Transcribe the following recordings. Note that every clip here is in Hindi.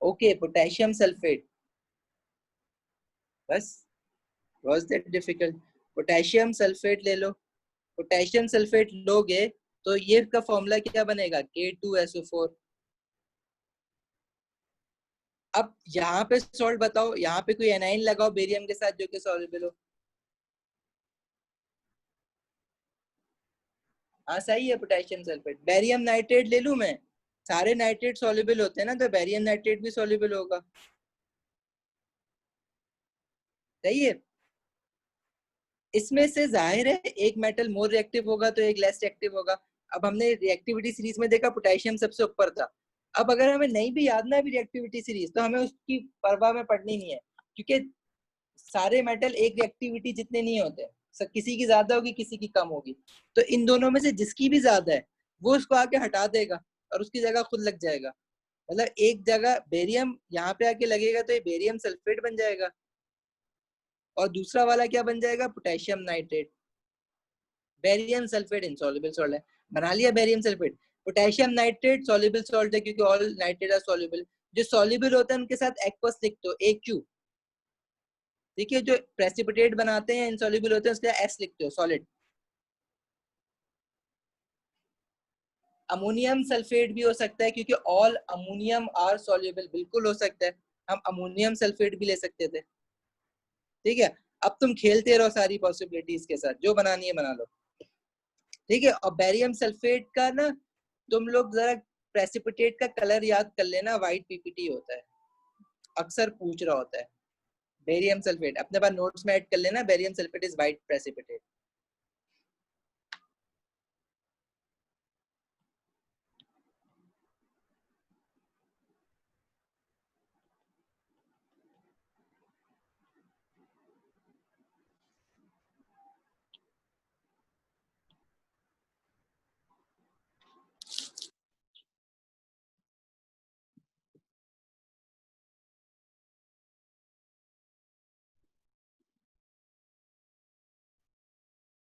ओके, पोटेशियम सल्फेट, बस, was that difficult? Potassium sulphate ले लो। पोटेशियम सल्फेट लोगे तो ये का फॉर्मूला क्या बनेगा, K2SO4। अब यहाँ पे सॉल्ट बताओ, यहाँ पे कोई एनाइन लगाओ बेरियम के साथ जो कि सॉल्युबल हो। हाँ सही है, पोटेशियम सल्फेट। बेरियम नाइट्रेट ले लूं मैं? सारे नाइट्रेट सॉल्युबल होते हैं ना, तो बेरियम नाइट्रेट भी सॉल्युबल होगा। सही है। इसमें से जाहिर है एक मेटल मोर रिएक्टिव होगा तो एक लेस रिएक्टिव होगा। अब हमने रिएक्टिविटी सीरीज में देखा पोटेशियम सबसे ऊपर था। अब अगर हमें नहीं भी याद ना भी रिएक्टिविटी सीरीज, तो हमें उसकी परवाह में पड़नी नहीं है, क्योंकि सारे मेटल एक रिएक्टिविटी जितने नहीं होते। किसी की ज्यादा होगी, किसी की कम होगी, तो इन दोनों में से जिसकी भी ज्यादा है वो उसको आके हटा देगा और उसकी जगह खुद लग जाएगा। मतलब एक जगह बेरियम यहाँ पे आके लगेगा तो ये बेरियम सल्फेट बन जाएगा, और दूसरा वाला क्या बन जाएगा, potassium nitrate. Barium sulphate insoluble salt है, बना लिया barium sulphate. Potassium nitrate soluble salt है, क्योंकि ऑल नाइट्रेट आर सॉल्युबल। जो सॉल्युबल होता है उनके साथ एक्वस लिख दो, AQ। देखिए जो प्रेसिपिटेट बनाते हैं इनसॉल्युबल होते हैं उसके S लिखते हो, सॉलिड। अमोनियम सल्फेट भी हो सकता है, क्योंकि ऑल अमोनियम आर सॉल्युबल, बिल्कुल हो सकता है। हम अमोनियम सल्फेट भी ले सकते थे। ठीक है, अब तुम खेलते रहो सारी पॉसिबिलिटीज के साथ, जो बनानी है बना लो। ठीक है, और बेरियम सल्फेट का ना तुम लोग जरा प्रेसिपिटेट का कलर याद कर लेना, व्हाइट PPT होता है, अक्सर पूछ रहा होता है। बेरियम सल्फेट अपने पास नोट्स में ऐड कर लेना, barium sulphate is white precipitate.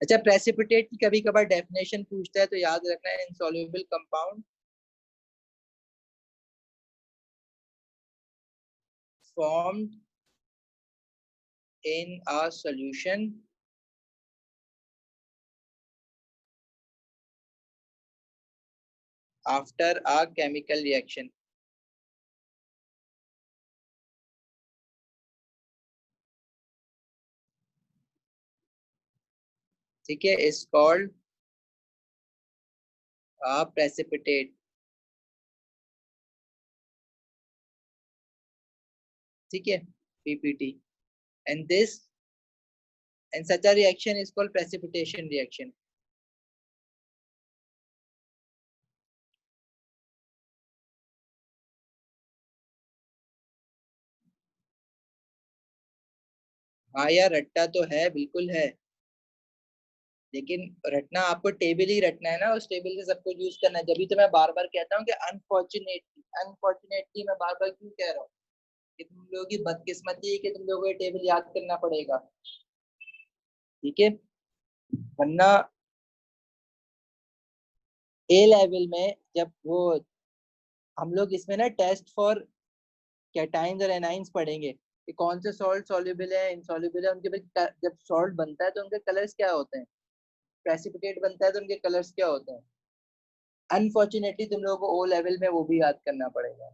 अच्छा, प्रेसिपिटेट की कभी कभार डेफिनेशन पूछता है, तो याद रखना है, insoluble compound formed in a solution after a chemical reaction। ठीक है, is called a precipitate। ठीक है, PPT। and this and such a reaction is called precipitation reaction। हाँ यार, रट्टा तो है, बिल्कुल है, लेकिन रटना आपको टेबल ही रटना है ना, उस टेबल से सब कुछ यूज करना है। जब भी तो मैं बार बार कहता हूँ कि अनफॉर्चुनेटली, अनफॉर्चुनेटली मैं बार बार क्यों कह रहा हूँ कि तुम लोगों की बदकिस्मती है कि तुम लोगों को ये टेबल याद करना पड़ेगा। ठीक है, वरना ए लेवल में जब वो हम लोग इसमें ना टेस्ट फॉर कैटाइंस और एनाइंस पढ़ेंगे कि कौन से सॉल्ट सॉल्युबल है, इनसॉल्युबल है, उनके पे जब सॉल्ट बनता है तो उनके कलर्स क्या होते हैं, प्रेसिपिटेट बनता है तो उनके कलर्स क्या होते हैं। अनफॉर्चुनेटली तुम लोगों को ओ लेवल में वो भी याद करना पड़ेगा।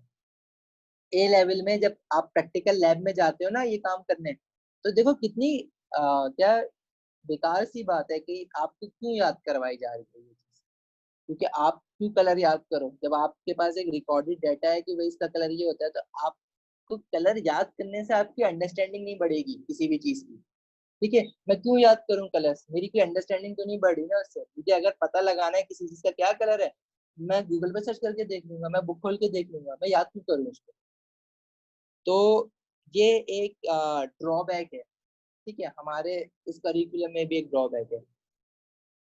ए लेवल में जब आप प्रैक्टिकल लैब में जाते हो ना ये काम करने, तो देखो कितनी क्या बेकार सी बात है कि आपको क्यों याद करवाई जा रही है ये चीज। क्योंकि आप क्यों कलर याद करो, जब आपके पास एक रिकॉर्डेड डाटा है कि भाई इसका कलर ये होता है, तो आपको कलर याद करने से आपकी अंडरस्टैंडिंग नहीं बढ़ेगी किसी भी चीज की। ठीक है, मैं क्यों याद करूं कलर्स, मेरी कोई अंडरस्टैंडिंग तो नहीं बढ़ी ना उससे। मुझे अगर पता लगाना है किसी चीज का क्या कलर है, मैं गूगल पे सर्च करके देख लूंगा, मैं बुक खोल के देख लूंगा, मैं याद क्यों करूँ उसको। तो ये एक ड्रॉबैक है। ठीक है, हमारे इस करिकुलम में भी एक ड्रॉबैक है।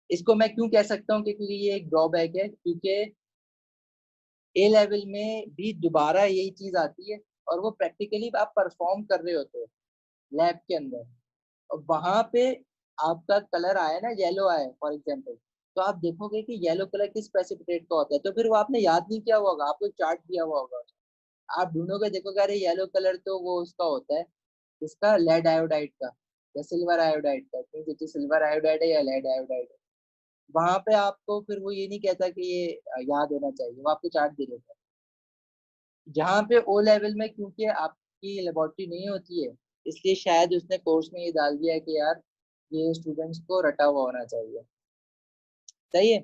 इसको मैं क्यों कह सकता हूँ कि क्योंकि ये एक ड्रॉबैक है, क्योंकि ए लेवल में भी दोबारा यही चीज आती है, और वो प्रैक्टिकली आप परफॉर्म कर रहे होते हो लैब के अंदर, और वहां पे आपका कलर आया ना, येलो आया फॉर एग्जाम्पल, तो आप देखोगे कि येलो कलर किस प्रेसिपिटेट का होता है, तो फिर वो आपने याद नहीं किया हुआ होगा, आपको चार्ट दिया हुआ होगा। आप ढूंढोगे देखोगे अरे येलो कलर तो वो उसका होता है, इसका लेड आयोडाइड का या सिल्वर आयोडाइड का, क्योंकि सिल्वर आयोडाइड है या लेड आयोडाइड है। वहां पे आपको फिर वो ये नहीं कहता कि ये याद होना चाहिए, वो आपको चार्ट दे देता है। जहाँ पे ओ लेवल में क्योंकि आपकी लेबोरेटरी नहीं होती है, इसलिए शायद उसने कोर्स में ये डाल दिया है कि यार ये स्टूडेंट्स को रटा हुआ होना चाहिए। सही है।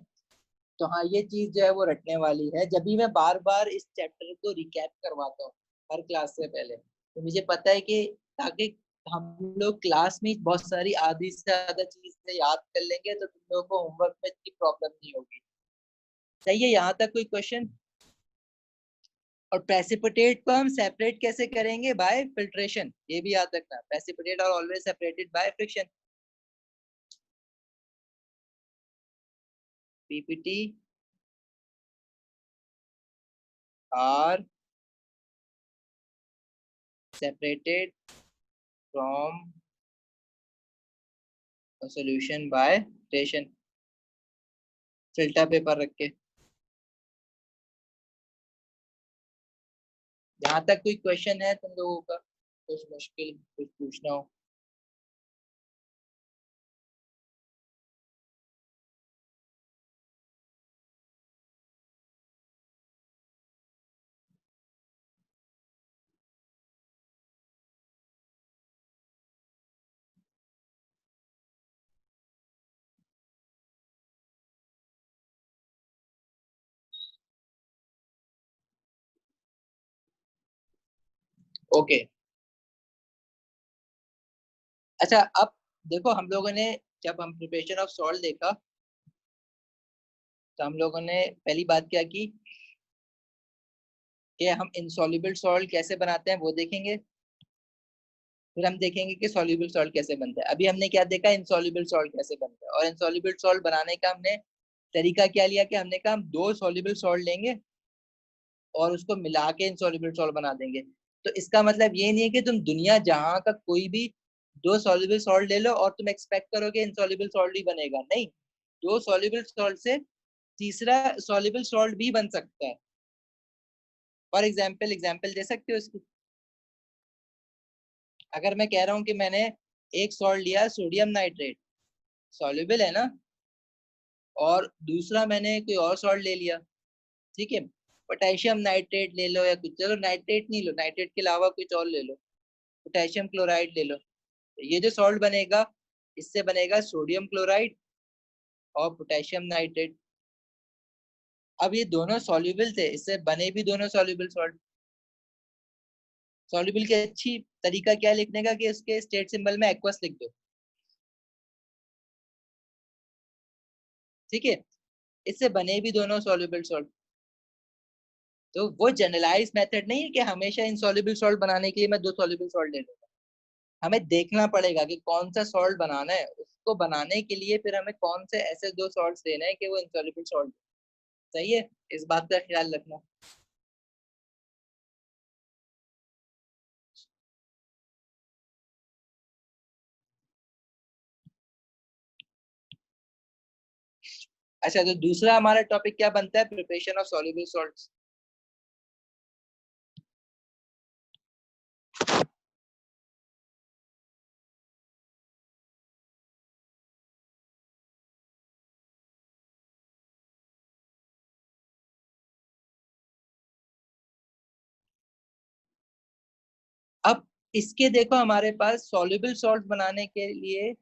तो हाँ, ये चीज जो है वो रटने वाली है। जब भी मैं बार बार इस चैप्टर को रिकैप करवाता हूँ हर क्लास से पहले, तो मुझे पता है कि ताकि हम लोग क्लास में बहुत सारी आधी से ज्यादा चीजें याद कर लेंगे, तो तुम लोगों को होमवर्क में इतनी प्रॉब्लम नहीं होगी। सही है, यहाँ तक कोई क्वेश्चन? और प्रेसिपिटेट को हम सेपरेट कैसे करेंगे? बाय फिल्ट्रेशन, ये भी याद रखना। Precipitate are always separated by friction. PPT are separated from solution by filtration. Filter paper रख के। यहाँ तक कोई क्वेश्चन है तुम लोगों का? कुछ मुश्किल कुछ पूछना हो? ओके। अच्छा, अब देखो हम लोगों ने जब हम प्रिपरेशन ऑफ सॉल्ट देखा, तो हम लोगों ने पहली बात क्या की कि हम इनसॉल्युबल सॉल्ट कैसे बनाते हैं वो देखेंगे। फिर हम देखेंगे कि सॉल्युबल सॉल्ट कैसे बनता है। अभी हमने क्या देखा, इनसॉल्युबल सॉल्ट कैसे बनता है। और इनसॉल्युबल सॉल्ट बनाने का हमने तरीका क्या लिया कि हमने कहा हम दो सॉल्युबल सॉल्ट लेंगे और उसको मिला के इनसॉल्युबल सॉल्ट बना देंगे। तो इसका मतलब ये नहीं है कि तुम दुनिया जहां का कोई भी दो सॉल्युबल सॉल्ट ले लो और तुम एक्सपेक्ट करोगे इनसॉल्युबल सॉल्ट ही बनेगा। नहीं, दो सॉल्युबल सॉल्ट से तीसरा सॉल्युबल सॉल्ट भी बन सकता है। फॉर एग्जाम्पल, एग्जाम्पल दे सकते हो इसकी? अगर मैं कह रहा हूँ कि मैंने एक सॉल्ट लिया सोडियम नाइट्रेट, सॉल्युबल है ना, और दूसरा मैंने कोई और सॉल्ट ले लिया, ठीक है, पोटेशियम नाइट्रेट ले लो या कुछ, चलो नाइट्रेट नहीं लो, नाइट्रेट के अलावा कुछ और ले लो, पोटेशियम क्लोराइड ले लो। तो ये जो सॉल्ट बनेगा, इससे बनेगा सोडियम क्लोराइड और पोटेशियम नाइट्रेट। अब ये दोनों सॉल्युबल थे, इससे बने भी दोनों सॉल्युबल सॉल्ट। सॉल्युबल की अच्छी तरीका क्या लिखने का कि उसके स्टेट सिंबल में एक्वस लिख दो, ठीक है। इससे बने भी दोनों सॉल्युबल सॉल्ट। तो वो जनरलाइज मेथड नहीं है कि हमेशा इनसॉल्युबल सॉल्ट बनाने के लिए मैं दो सॉल्युबल सॉल्ट ले लूंगा। हमें देखना पड़ेगा कि कौन सा सॉल्ट बनाना है, उसको बनाने के लिए फिर हमें कौन से ऐसे दो सॉल्ट्स लेना है कि वो इनसॉल्युबल सॉल्ट। सही है, इस बात का ख्याल रखना। अच्छा, तो दूसरा हमारा टॉपिक क्या बनता है? Preparation of soluble salts. अब इसके देखो, हमारे पास सॉल्युबल सॉल्ट बनाने के लिए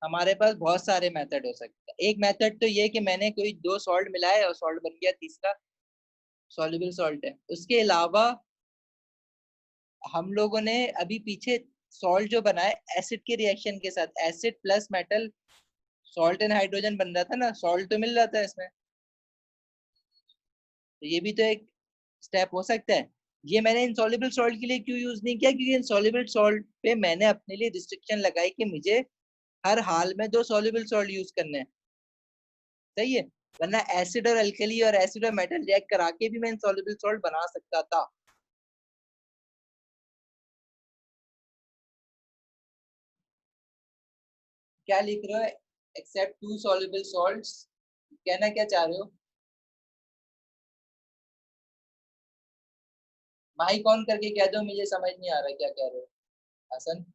हमारे पास बहुत सारे मेथड हो सकते हैं। एक मेथड तो ये कि मैंने कोई दो सॉल्ट मिलाए और सॉल्ट बन गया, तीसरा सॉल्युबल सॉल्ट है। उसके अलावा हम लोगों ने अभी पीछे सॉल्ट जो बनाए एसिड के रिएक्शन के साथ, acid plus metal, salt and hydrogen बन रहा था ना, सॉल्ट तो मिल रहा था इसमें। तो ये भी तो एक स्टेप हो सकता है। ये मैंने इनसॉल्युबल सॉल्ट के लिए क्यों यूज नहीं किया? क्योंकि इनसॉल्युबल सॉल्ट पे मैंने अपने लिए रिस्ट्रिक्शन लगाई कि मुझे हर हाल में दो सॉल्युबल सॉल्ट यूज करने हैं। सही है। वरना एसिड और अल्कली और एसिड और मेटल रिएक्ट करा के भी मैं इनसॉल्युबल सॉल्ट बना सकता था। क्या लिख रहे हो? एक्सेप्ट टू सॉल्युबल सॉल्ट्स, कहना क्या चाह रहे हो? माइक ऑन करके कह दो, मुझे समझ नहीं आ रहा क्या कह रहे हो हसन।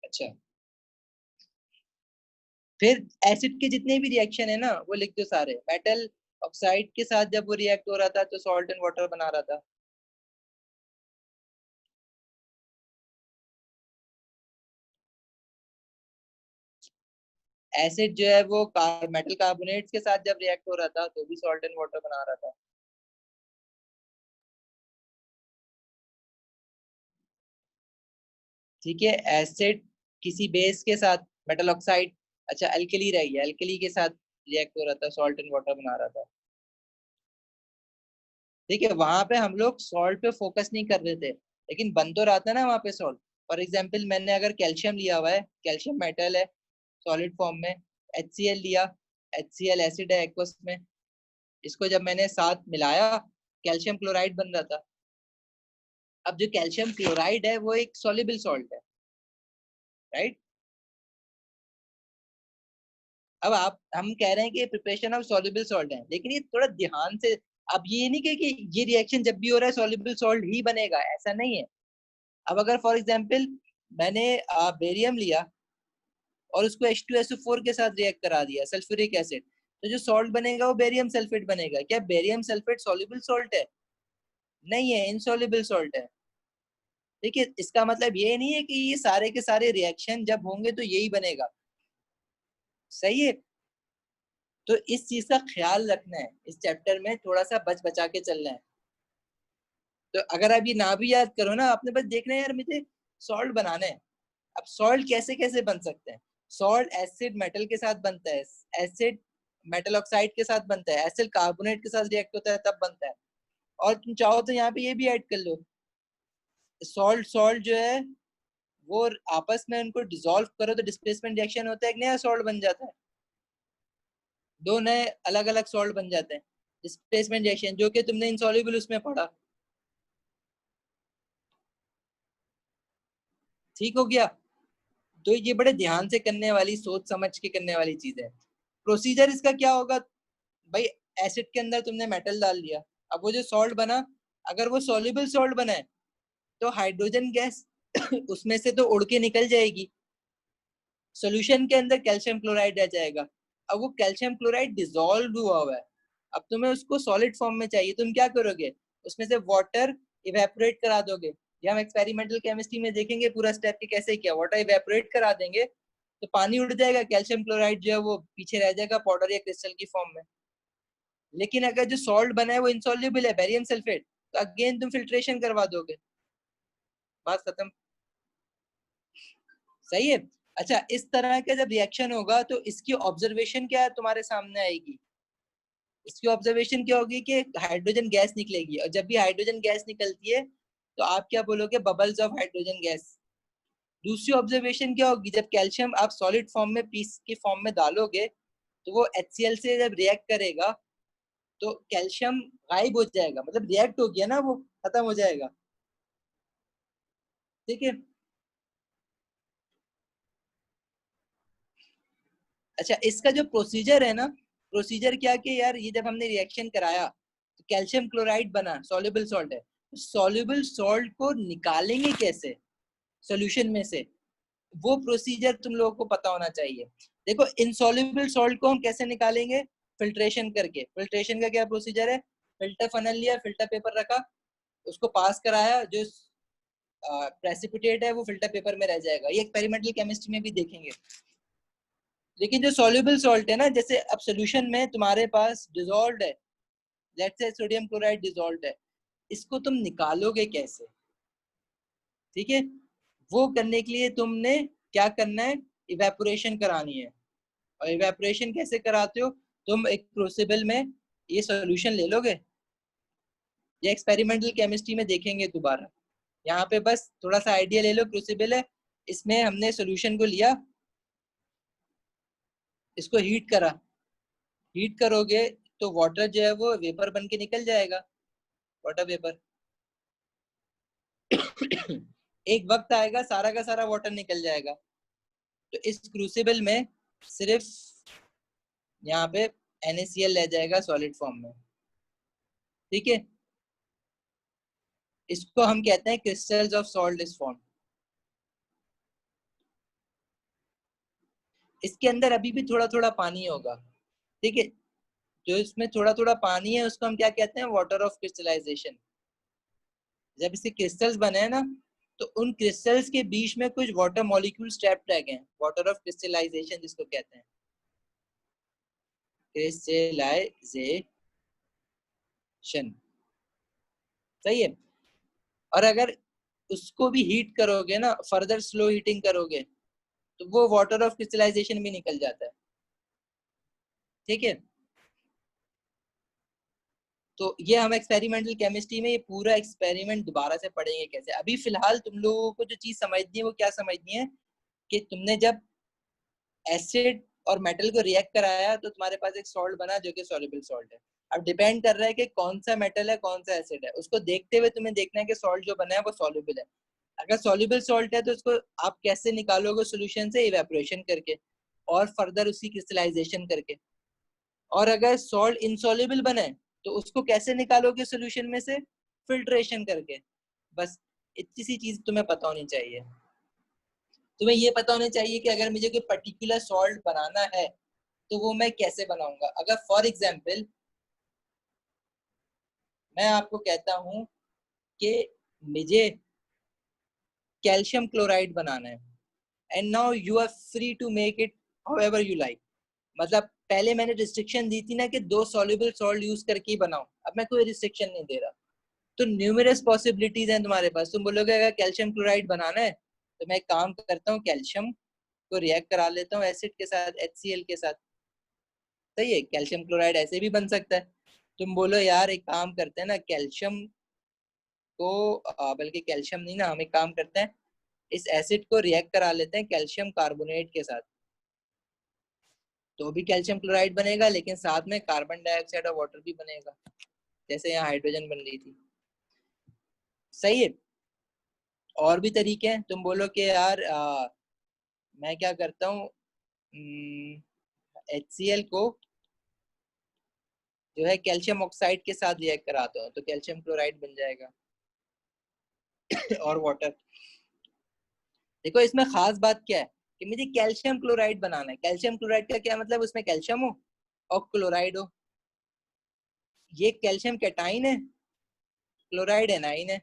अच्छा, फिर एसिड के जितने भी रिएक्शन है ना वो लिख दो सारे। मेटल ऑक्साइड के साथ जब वो रिएक्ट हो रहा था तो सॉल्ट एंड वाटर बना रहा था। एसिड जो है वो मेटल कार्बोनेट्स के साथ जब रिएक्ट हो रहा था तो भी सॉल्ट एंड वाटर बना रहा था। ठीक है, एसिड किसी बेस के साथ, मेटल ऑक्साइड, अच्छा अल्कली रह गया, अल्कली के साथ रिएक्ट हो रहा था, सॉल्ट एंड वाटर बना रहा था। ठीक है, वहां पे हम लोग सॉल्ट पे फोकस नहीं कर रहे थे, लेकिन बन तो रहा था ना वहां पे सॉल्ट। फॉर एग्जाम्पल मैंने अगर कैल्शियम लिया हुआ है, कैल्शियम मेटल है सॉलिड फॉर्म में, HCl लिया, HCl एसिड है एक्वस में, इसको जब मैंने साथ मिलाया कैल्शियम क्लोराइड बन रहा था। अब जो कैल्शियम क्लोराइड है वो एक सॉल्युबल सॉल्ट है, राइट। अब आप हम कह रहे हैं कि प्रिपरेशन ऑफ सॉल्युबल सॉल्ट है, लेकिन ये थोड़ा ध्यान से, अब ये नहीं कि ये रिएक्शन जब भी हो रहा है सॉल्युबल सॉल्ट ही बनेगा, ऐसा नहीं है। अब अगर फॉर एग्जांपल मैंने बेरियम लिया और उसको H2SO4 के साथ रिएक्ट करा दिया, सल्फ्यूरिक एसिड, तो जो सॉल्ट बनेगा वो बेरियम सल्फेट बनेगा। क्या बेरियम सल्फेट सॉल्युबल सॉल्ट है? नहीं है, इनसॉल्युबल सॉल्ट है। देखिए, इसका मतलब ये नहीं है कि ये सारे के सारे रिएक्शन जब होंगे तो यही बनेगा, सही है। तो इस चीज का ख्याल रखना है, इस चैप्टर में थोड़ा सा बच बचा के चलना है। तो अगर आप ये ना भी याद करो ना, आपने बस देखना है यार मुझे सॉल्ट बनाना है। अब सॉल्ट कैसे कैसे बन सकते हैं? सॉल्ट एसिड मेटल के साथ बनता है, एसिड मेटल ऑक्साइड के साथ बनता है, एसिड कार्बोनेट के साथ रिएक्ट होता है तब बनता है। और तुम चाहो तो यहाँ पे ये भी ऐड कर लो, सॉल्ट सॉल्ट जो है वो आपस में उनको डिसॉल्व करो तो डिस्प्लेसमेंट रिएक्शन होता है, एक नया सॉल्ट बन जाता है, दो नए अलग अलग सॉल्ट बन जाते हैं, डिस्प्लेसमेंट रिएक्शन, जो कि तुमने इनसॉल्युबल उसमें पढ़ा। ठीक हो गया। तो ये बड़े ध्यान से करने वाली, सोच समझ के करने वाली चीज है। प्रोसीजर इसका क्या होगा भाई? एसिड के अंदर तुमने मेटल डाल दिया, अब वो जो सॉल्ट बना, अगर वो सॉल्युबल सॉल्ट बना है तो हाइड्रोजन गैस उसमें से तो उड़ के निकल जाएगी, सॉल्यूशन के अंदर कैल्शियम क्लोराइड रह जाएगा। अब वो कैल्शियम क्लोराइड डिसॉल्व हुआ हुआ है, अब तुम्हें उसको सॉलिड फॉर्म में चाहिए, तुम क्या करोगे? उसमें से वाटर इवेपोरेट करा दोगे। ये हम एक्सपेरिमेंटल केमिस्ट्री में देखेंगे पूरा स्टेप के कैसे किया, वाटर इवेपोरेट करा देंगे तो पानी उड़ जाएगा, कैल्शियम क्लोराइड जो है वो पीछे रह जाएगा पाउडर या क्रिस्टल की फॉर्म में। लेकिन अगर जो सॉल्ट बना है वो इंसॉल्युबल है, बेरियम सल्फेट, तो अगेन तुम फिल्ट्रेशन करवा दोगे, बात खत्म। सही है। अच्छा, इस तरह का जब रिएक्शन होगा तो इसकी ऑब्जर्वेशन क्या तुम्हारे सामने आएगी? इसकी ऑब्जर्वेशन क्या होगी कि हाइड्रोजन गैस निकलेगी, और जब भी हाइड्रोजन गैस निकलती है तो आप क्या बोलोगे? Bubbles of hydrogen gas. दूसरी ऑब्जर्वेशन क्या होगी? जब कैल्शियम आप सॉलिड फॉर्म में पीस की फॉर्म में डालोगे तो वो HCl से जब रिएक्ट करेगा तो कैल्शियम गायब हो जाएगा, मतलब रिएक्ट हो गया ना, वो खत्म हो जाएगा। ठीक है। अच्छा, इसका जो प्रोसीजर है ना, प्रोसीजर क्या कि यार ये जब हमने रिएक्शन कराया तो कैल्शियम क्लोराइड बना, सॉल्युबल सॉल्ट है, तो सॉल्युबल सॉल्ट को निकालेंगे कैसे सॉल्यूशन में से, वो प्रोसीजर तुम लोगों को पता होना चाहिए। देखो, इनसॉल्युबल सॉल्ट को हम कैसे निकालेंगे? फिल्ट्रेशन करके। फिल्ट्रेशन का क्या प्रोसीजर है? फिल्टर फनल लिया, फिल्टर पेपर रखा, उसको पास कराया, जो प्रेसिपिटेट है वो फिल्टर पेपर में रह जाएगा। ये एक्सपेरिमेंटल केमिस्ट्री में भी देखेंगे। लेकिन जो सॉल्युबल सॉल्ट है ना, जैसे अब सोल्यूशन में तुम्हारे पास डिसॉल्व है, let's say sodium chloride dissolve है, इसको तुम निकालोगे कैसे? ठीक है, वो करने के लिए तुमने क्या करना है? इवेपोरेशन करानी है। और इवेपोरेशन कैसे कराते हो? तुम एक क्रूसिबल में ये सॉल्यूशन ले लोगे, ये एक्सपेरिमेंटल केमिस्ट्री में देखेंगे दोबारा। यहाँ पे बस थोड़ा सा आइडिया ले लो, क्रूसिबल है, इसमें हमने सॉल्यूशन को लिया, इसको हीट करा, हीट करोगे तो वाटर जो है वो वेपर बन के निकल जाएगा, वाटर वेपर। एक वक्त आएगा सारा का सारा वाटर निकल जाएगा। तो इस क्रूसिबल में सिर्फ यहाँ पे NaCl रह जाएगा सॉलिड फॉर्म में। ठीक है, इसको हम कहते हैं crystals of salt is form. इसके अंदर अभी भी थोड़ा थोड़ा पानी होगा, ठीक है, जो इसमें थोड़ा थोड़ा पानी है उसको हम क्या कहते हैं, वाटर ऑफ क्रिस्टलाइजेशन। जब इसके क्रिस्टल्स बने हैं ना, तो उन क्रिस्टल्स के बीच में कुछ वाटर मॉलिक्यूल्स ट्रैप्ड रह गए हैं, वाटर ऑफ क्रिस्टलाइजेशन जिसको कहते हैं, क्रिस्टलाइजेशन। सही है। और अगर उसको भी हीट करोगे ना, फर्दर स्लो हीटिंग करोगे, तो वो वाटर ऑफ क्रिस्टलाइजेशन भी निकल जाता है। ठीक है, तो ये हम एक्सपेरिमेंटल केमिस्ट्री में ये पूरा एक्सपेरिमेंट दोबारा से पढ़ेंगे कैसे। अभी फिलहाल तुम लोगों को जो चीज समझनी है वो क्या समझनी है, कि तुमने जब एसिड और मेटल को रिएक्ट कराया तो तुम्हारे पास एक सॉल्ट बना जो कि सॉल्युबल सॉल्ट है। अब डिपेंड कर रहा है कि कौन सा मेटल है कौन सा एसिड है, उसको देखते हुए तुम्हें देखना है कि सॉल्ट जो बना है वो सॉल्युबल है। अगर सॉल्युबल सॉल्ट है तो उसको आप कैसे निकालोगे सोल्यूशन से, इवेपोरेशन करके और फर्दर उसकी क्रिस्टलाइजेशन करके। और अगर सॉल्ट इनसॉल्युबल बने तो उसको कैसे निकालोगे सोल्यूशन में से, फिल्ट्रेशन करके। बस इतनी सी चीज तुम्हें पता होनी चाहिए। तुम्हें ये पता होना चाहिए कि अगर मुझे कोई पर्टिकुलर सॉल्ट बनाना है तो वो मैं कैसे बनाऊंगा। अगर फॉर एग्जाम्पल मैं आपको कहता हूं कि मुझे कैल्शियम क्लोराइड बनाना है, and now you are free to make it however you like. मतलब पहले मैंने रिस्ट्रिक्शन दी थी ना कि 2 सॉल्युबल सॉल्ट यूज करके ही बनाओ, अब मैं कोई रिस्ट्रिक्शन नहीं दे रहा। तो न्यूमरस पॉसिबिलिटीज हैं तुम्हारे पास। तुम बोलोगे अगर कैल्शियम क्लोराइड बनाना है तो मैं एक काम करता हूँ, कैल्शियम को रिएक्ट करा लेता हूँ एसिड के साथ, HCl के साथ। सही है, कैल्शियम क्लोराइड ऐसे भी बन सकता है। तुम बोलो यार एक काम करते हैं ना, कैल्शियम को बल्कि कैल्शियम नहीं ना, हम एक काम करते हैं, इस एसिड को रिएक्ट करा लेते हैं कैल्शियम कार्बोनेट के साथ, तो भी कैल्शियम क्लोराइड बनेगा, लेकिन साथ में कार्बन डाइऑक्साइड और वाटर भी बनेगा, जैसे यहाँ हाइड्रोजन बन रही थी। सही है। और भी तरीके हैं। तुम बोलो कि यार मैं क्या करता हूँ, HCl को जो है कैल्शियम ऑक्साइड के साथ रिएक्ट कराता हूँ तो कैल्शियम क्लोराइड बन जाएगा और वाटर। देखो इसमें खास बात क्या है कि मुझे कैल्शियम क्लोराइड बनाना है। कैल्शियम क्लोराइड का क्या मतलब, उसमें कैल्शियम हो और क्लोराइड हो। ये कैल्शियम कैटाइन है, क्लोराइड एनाइन है।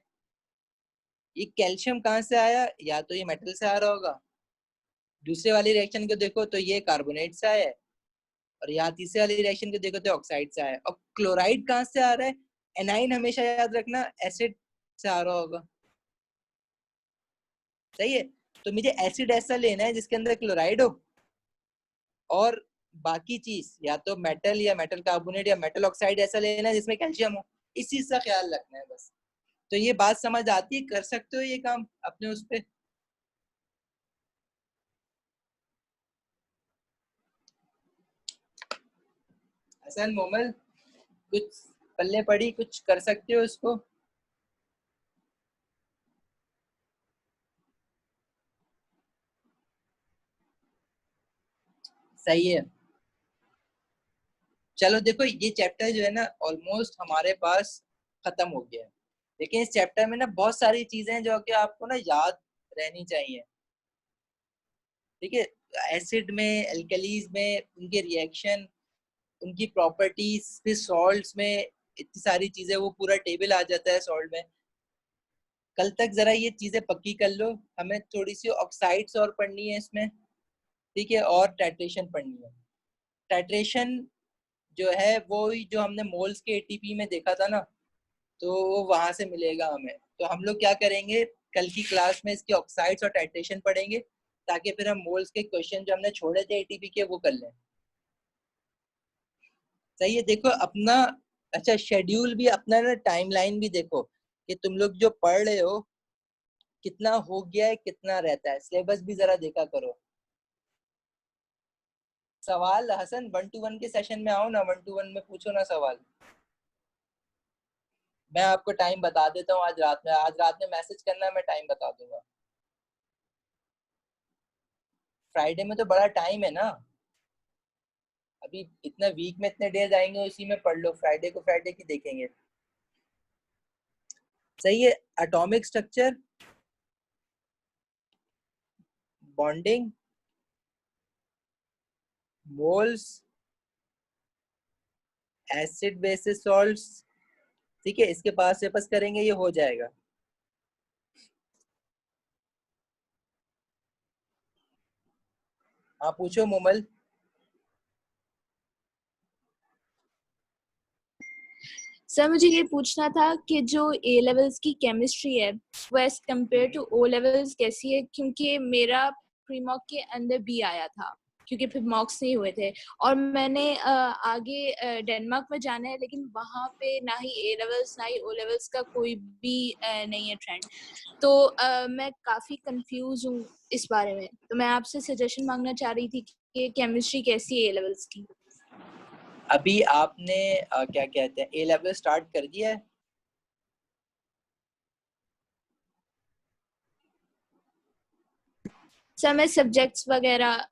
ये कैल्शियम कहाँ से आया, या तो ये मेटल से आ रहा होगा, दूसरे वाली रिएक्शन को देखो तो ये कार्बोनेट से आया है, और यहाँ तीसरे वाली रिएक्शन को देखो तो ऑक्साइड से आया है। और क्लोराइड कहाँ से आ रहा है, एनाइन हमेशा याद रखना एसिड से आ रहा होगा। सही है। तो मुझे एसिड ऐसा लेना है जिसके अंदर क्लोराइड हो, और बाकी चीज या तो मेटल या मेटल कार्बोनेट या मेटल ऑक्साइड ऐसा लेना है जिसमें कैल्शियम हो। इस चीज का ख्याल रखना है बस। तो ये बात समझ आती है, कर सकते हो ये काम अपने उस पे। हसन मोमल, कुछ पल्ले पड़ी, कुछ कर सकते हो इसको। सही है। चलो देखो ये चैप्टर जो है ना ऑलमोस्ट हमारे पास खत्म हो गया है, लेकिन इस चैप्टर में ना बहुत सारी चीजें हैं जो कि आपको ना याद रहनी चाहिए। ठीक है, एसिड में, एल्कलीज में उनके रिएक्शन, उनकी प्रॉपर्टीज, फिर सॉल्ट्स में इतनी सारी चीजें, वो पूरा टेबल आ जाता है सॉल्ट में। कल तक जरा ये चीजें पक्की कर लो। हमें थोड़ी सी ऑक्साइड्स और पढ़नी है इसमें, ठीक है, और टाइट्रेशन पढ़नी है। टाइट्रेशन जो है वो ही जो हमने मोल्स के ATP में देखा था ना, तो वो वहां से मिलेगा हमें। तो हम लोग क्या करेंगे, कल की क्लास में इसके ऑक्साइड्स और टाइट्रेशन पढ़ेंगे, ताकि फिर हम मोल्स के क्वेश्चन जो हमने छोड़े थे ATP के वो कर लें। सही है। देखो अपना, अच्छा शेड्यूल भी अपना ना, टाइमलाइन भी देखो कि तुम लोग जो पढ़ रहे हो कितना हो गया है, कितना रहता है। सिलेबस भी जरा देखा करो। सवाल हसन 1-to-1 के सेशन में आओ ना, 1-to-1 में पूछो ना सवाल। मैं आपको टाइम बता देता हूँ, आज रात में, आज रात में मैसेज करना, मैं टाइम बता दूंगा। फ्राइडे में तो बड़ा टाइम है ना, अभी इतना वीक में इतने डेज आएंगे, उसी में पढ़ लो, फ्राइडे को फ्राइडे की देखेंगे। सही है। Atomic structure, bonding, moles, acid basis salts. ठीक है, इसके पास से पास करेंगे ये हो जाएगा। आप पूछो मोमल। सर मुझे ये पूछना था कि जो ए लेवल्स की केमिस्ट्री है वो as compare to O levels कैसी है, क्योंकि मेरा प्री मॉक के अंदर बी आया था क्योंकि फिर मॉक्स नहीं हुए थे, और मैंने आगे डेनमार्क में जाना है, लेकिन वहाँ पे ना ही ए लेवल्स ना ही ओ लेवल्स का कोई भी नहीं है ट्रेंड। तो मैं काफ़ी कंफ्यूज हूँ इस बारे में, तो मैं आपसे सजेशन मांगना चाह रही थी कि केमिस्ट्री कैसी है ए लेवल्स की। अभी आपने क्या कहते हैं ए लेवल स्टार्ट कर दिया है? सर मैं सब्जेक्ट्स वगैरह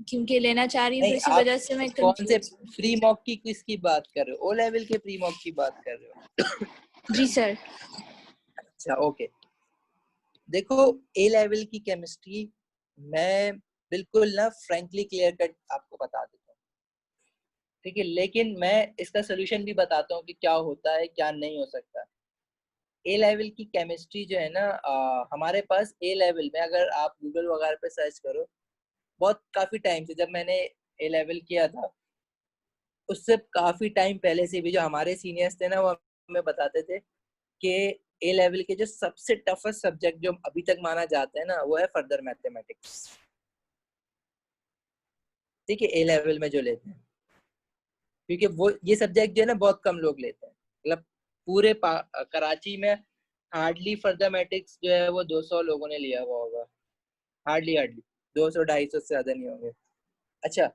क्योंकि लेना चाह रही हूँ, तो नहीं, इसी आप वजह से मैं कौन से कंफ्यूज। प्री मॉक की किसकी बात कर रहे हो? ओ लेवल के प्री मॉक की बात कर रहे हो? जी सर। अच्छा, ओके। देखो, ए लेवल की केमिस्ट्री मैं बिल्कुल ना फ्रैंकली क्लियर कट आपको बता देता हूँ, ठीक है, लेकिन मैं इसका सोल्यूशन भी बताता हूँ कि क्या होता है क्या नहीं हो सकता। ए लेवल की केमिस्ट्री जो है ना, हमारे पास ए लेवल में अगर आप गूगल वगैरह पे सर्च करो, बहुत काफी टाइम से जब मैंने ए लेवल किया था, उससे काफी टाइम पहले से भी जो हमारे सीनियर्स थे ना वो हमें बताते थे कि ए लेवल के जो सबसे टफेस्ट सब्जेक्ट जो अभी तक माना जाता है ना वो है फर्दर मैथमेटिक्स। ठीक है, ए लेवल में जो लेते हैं, क्योंकि वो ये सब्जेक्ट जो है ना बहुत कम लोग लेते हैं, मतलब पूरे कराची में हार्डली फर्दर मैथमेटिक्स जो है वो 200 लोगों ने लिया हुआ होगा। हार्डली हार्डली 200 250 से ज्यादा नहीं होंगे। अच्छा,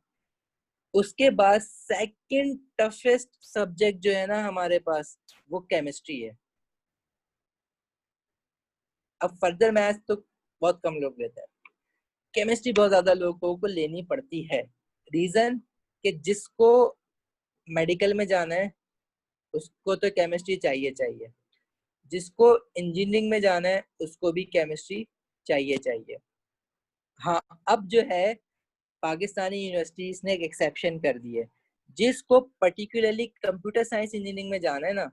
उसके बाद सेकंड टफेस्ट सब्जेक्ट जो है ना हमारे पास वो केमिस्ट्री है। अब फर्दर मैथ तो बहुत कम लोग लेते हैं, केमिस्ट्री बहुत ज्यादा लोगों को लेनी पड़ती है। रीजन कि जिसको मेडिकल में जाना है उसको तो केमिस्ट्री चाहिए चाहिए, जिसको इंजीनियरिंग में जाना है उसको भी केमिस्ट्री चाहिए चाहिए। हाँ, अब जो है पाकिस्तानी यूनिवर्सिटीज ने एक एक्सेप्शन कर दी है, जिसको पर्टिकुलरली कंप्यूटर साइंस इंजीनियरिंग में जाना है ना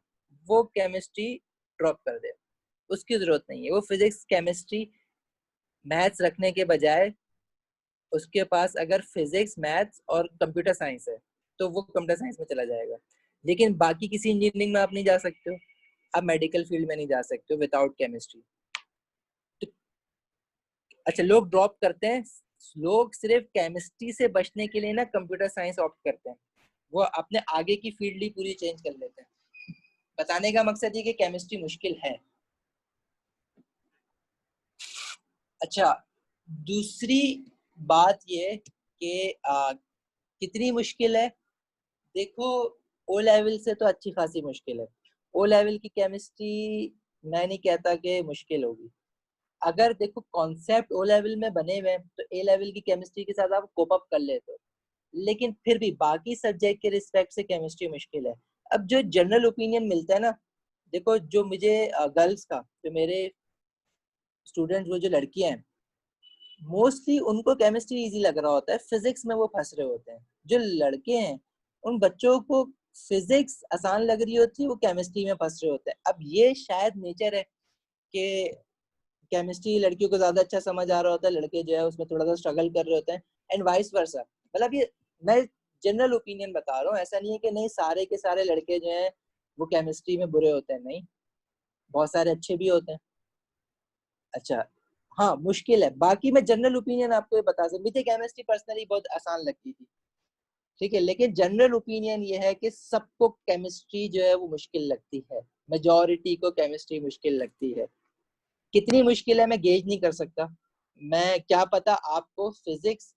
वो केमिस्ट्री ड्रॉप कर दे, उसकी जरूरत नहीं है। वो फिजिक्स केमिस्ट्री मैथ्स रखने के बजाय उसके पास अगर फिजिक्स मैथ्स और कंप्यूटर साइंस है तो वो कंप्यूटर साइंस में चला जाएगा। लेकिन बाकी किसी इंजीनियरिंग में आप नहीं जा सकते हो, आप मेडिकल फील्ड में नहीं जा सकते हो विदाउट केमिस्ट्री। तो अच्छा, लोग ड्रॉप करते हैं, लोग सिर्फ केमिस्ट्री से बचने के लिए ना कंप्यूटर साइंस ऑप्ट करते हैं, वो अपने आगे की फील्ड ही पूरी चेंज कर लेते हैं। बताने का मकसद ये कि केमिस्ट्री मुश्किल है। अच्छा, दूसरी बात ये कि कितनी मुश्किल है। देखो, ओ लेवल से तो अच्छी खासी मुश्किल है। ओ लेवल की केमिस्ट्री मैं नहीं कहता कि मुश्किल होगी। अगर देखो कॉन्सेप्ट ओ लेवल में बने हुए हैं तो ए लेवल की केमिस्ट्री के साथ आप कोप अप कर लेते हो, लेकिन फिर भी बाकी सब्जेक्ट के रिस्पेक्ट से केमिस्ट्री मुश्किल है। अब जो जनरल ओपिनियन मिलता है ना, देखो जो मुझे गर्ल्स का, जो मेरे स्टूडेंट वो जो लड़कियां हैं, मोस्टली उनको केमिस्ट्री इजी लग रहा होता है, फिजिक्स में वो फंस रहे होते हैं। जो लड़के हैं उन बच्चों को फिजिक्स आसान लग रही होती है, वो केमिस्ट्री में फंस रहे होते हैं। अब ये शायद नेचर है कि केमिस्ट्री लड़कियों को ज्यादा अच्छा समझ आ रहा होता है, लड़के जो है उसमें थोड़ा सा स्ट्रगल कर रहे होते हैं, एंड वाइस वर्सा। मतलब ये मैं जनरल ओपिनियन बता रहा हूँ, ऐसा नहीं है कि नहीं सारे के सारे लड़के जो हैं वो केमिस्ट्री में बुरे होते हैं, नहीं, बहुत सारे अच्छे भी होते हैं। अच्छा, हाँ मुश्किल है, बाकी मैं जनरल ओपिनियन आपको ये बता सकता, मुझे केमिस्ट्री पर्सनली बहुत आसान लगती थी, ठीक है, लेकिन जनरल ओपिनियन ये है कि सबको केमिस्ट्री जो है वो मुश्किल लगती है, मेजोरिटी को केमिस्ट्री मुश्किल लगती है। कितनी मुश्किल है मैं गेज नहीं कर सकता, मैं क्या पता आपको फिजिक्स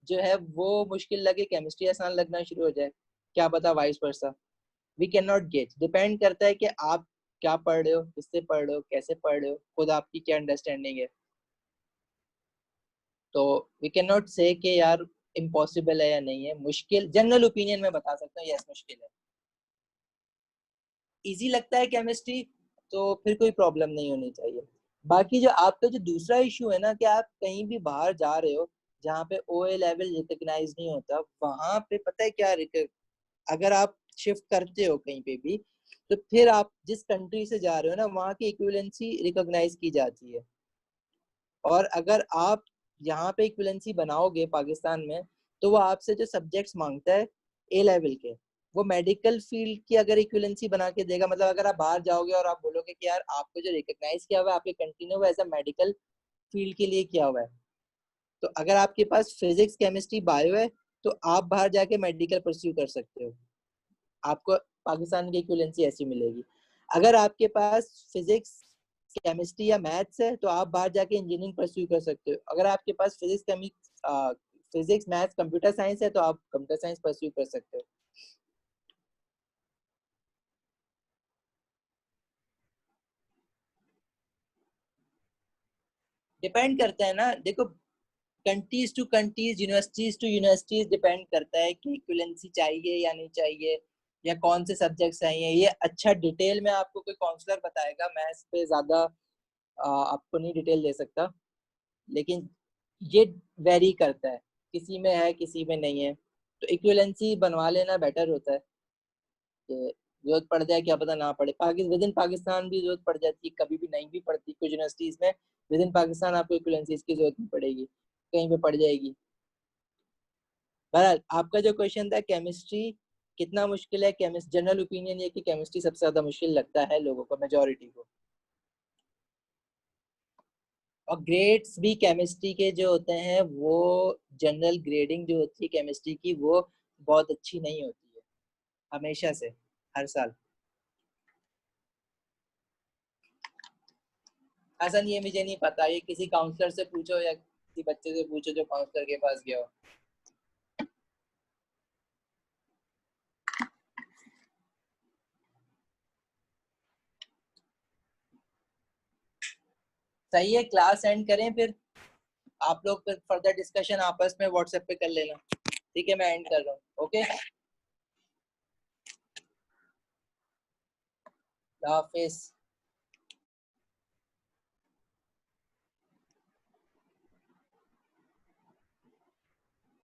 जो है वो मुश्किल लगे, केमिस्ट्री आसान लगना शुरू हो जाए, क्या पता vice versa. We can not gauge, depend करता है कि आप क्या पढ़ रहे हो, किससे पढ़ रहे हो, कैसे पढ़ रहे हो, खुद आपकी क्या अंडरस्टैंडिंग है। तो वी कैन नॉट से कि यार इम्पॉसिबल है या नहीं है, मुश्किल जनरल ओपिनियन में बता सकता हूँ, यस मुश्किल है। इजी लगता है केमिस्ट्री, तो फिर कोई प्रॉब्लम नहीं होनी चाहिए। बाकी जो आपका जो दूसरा इशू है ना कि आप कहीं भी बाहर जा रहे हो जहाँ पे ओए लेवल रिकॉग्नाइज नहीं होता, वहां पे पता है क्या, अगर आप शिफ्ट करते हो कहीं पे भी, तो फिर आप जिस कंट्री से जा रहे हो ना वहाँ की इक्विवेलेंसी रिकॉग्नाइज की जाती है। और अगर आप यहाँ पे इक्विवेलेंसी बनाओगे पाकिस्तान में, तो वो आपसे जो सब्जेक्ट्स मांगता है ए लेवल के, वो मेडिकल फील्ड की अगर इक्विवेलेंसी बना के देगा, मतलब अगर आप बाहर जाओगे और आप बोलोगे कि यार आपको जो रिकॉग्नाइज किया हुआ है आपके कंट्री ने वो एज अ मेडिकल फील्ड के लिए किया हुआ है, तो अगर आपके पास फिजिक्स केमिस्ट्री बायो है तो आप बाहर जाके मेडिकल परस्यू कर सकते हो, आपको पाकिस्तान की इक्विवेलेंसी ऐसी मिलेगी। अगर आपके पास फिजिक्स केमिस्ट्री या मैथ्स है तो आप बाहर जाके इंजीनियरिंग परस्यू कर सकते हो। अगर आपके पास फिजिक्स मैथ्स कंप्यूटर साइंस है तो आप कंप्यूटर साइंस परस्यू कर सकते हो। डिपेंड करता है ना, देखो countries to countries, universities to universities depend करता है कि इक्विवेलेंसी चाहिए या नहीं चाहिए, या कौन से सब्जेक्ट्स चाहिए। ये अच्छा डिटेल में आपको कोई काउंसलर बताएगा, मैं इस पे ज्यादा आपको नहीं डिटेल दे सकता, लेकिन ये वेरी करता है, किसी में है किसी में नहीं है। तो इक्विवेलेंसी बनवा लेना बेटर होता है कि जरूरत पड़ जाए, क्या पता ना पड़े। विद इन पाकिस्तान भी जरूरत पड़ जाती है, कभी भी नहीं भी पड़ती कुछ यूनिवर्सिटीज में। विद इन पाकिस्तान आपको इक्विवेलेंसी की जरूरत नहीं पड़ेगी, कहीं पे पड़ जाएगी। बहरहाल आपका जो क्वेश्चन था केमिस्ट्री कितना मुश्किल है, केमिस्ट जनरल ओपिनियन ये कि केमिस्ट्री सबसे ज्यादा मुश्किल लगता है लोगों को, मेजोरिटी को। और ग्रेड्स भी केमिस्ट्री के जो होते हैं वो, जनरल ग्रेडिंग जो होती है केमिस्ट्री की वो बहुत अच्छी नहीं होती है हमेशा से, हर साल। हसन ये मुझे नहीं पता, ये किसी काउंसलर से पूछो या किसी बच्चे से पूछो जो काउंसलर के पास गया हो। सही है, क्लास एंड करें फिर, आप लोग फिर फर्दर डिस्कशन आपस में व्हाट्सएप पे कर लेना। ठीक है, मैं एंड कर रहा हूँ। ओके, हाफिज।